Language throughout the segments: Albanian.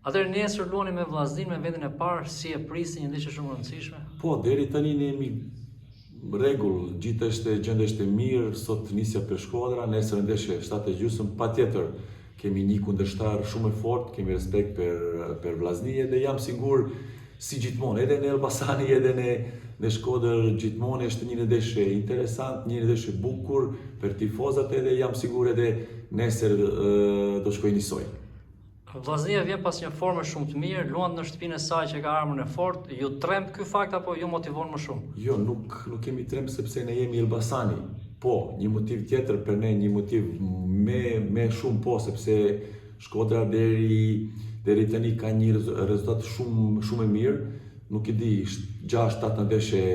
Atëherë nesër luani me Vllaznin me vendin e parë, si e prisni një ndeshje shumë e rëndësishme? Po, deri tani ne jemi rregull, gjithashtu gjendeshte mirë, sot nisja për Shkodra, nesër ndeshje 7:30, patjetër kemi një kundërshtar shumë e fortë, kemi respekt për Vllaznin dhe jam sigur si gjithmonë, edhe në Elbasani, edhe në Shkodër gjithmonë është një ndeshje interesant, një ndeshje bukur për tifozat edhe jam sigur edhe nesër do shkojë njësoj. Vllaznia vjen pas një forme shumë të mirë, luan në shtëpinë e saj që ka armën e fortë, ju tremb ky fakt apo ju motivon më shumë? Jo, nuk kemi tremb sepse ne jemi Elbasani. Po, një motiv tjetër për ne, një motiv me shumë po, sepse Shkodra deri tani ka një rezultat shumë e mirë, nuk e di 6-7 ndeshje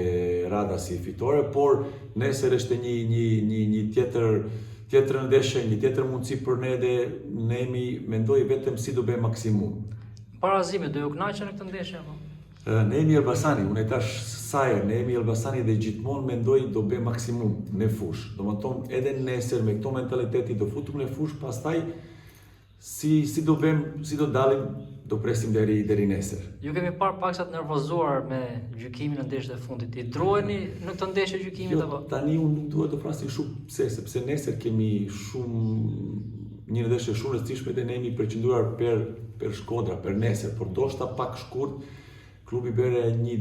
rada si fitore, por nesër është një tjetër ndeshje, një tjetër mundësi për ne dhe ne mendoj vetëm si do bëjmë maksimum. Parazime, do ju kënaqen në këtë ndeshje apo? Ne jemi Elbasani, unë e tash sajër, ne jemi Elbasani dhe gjithmonë mendoj do bëjmë maksimum në fush. Do më tonë edhe nesër me këto mentaliteti do futum në fush, pastaj si do bëjmë, si do dalim, do presim deri nesër. Ju kemi parë paksat nervozuar me gjykimin në ndeshjet e fundit. I druheni në këtë ndeshje gjykimit apo? Tani unë nuk duhet të flasim shumë sepse nesër kemi një ndeshje shumë rëndësishme dhe ne jemi përqendruar për Shkodra, për nesër, por ndoshta pak shkurt klubi bëre një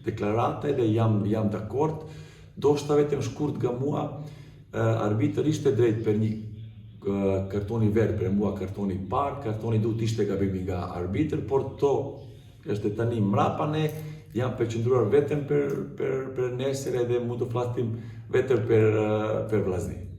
deklarate dhe jam dakord. Ndoshta vetëm shkurt nga mua, arbitri ishte drejt për një kartoni verdh, për mua kartoni parë, kartoni duhet ishte gabimi nga arbitër, por to është tani mrapa ne jam përqendruar vetëm për nesër edhe mund të flasim vetëm për Vllaznin.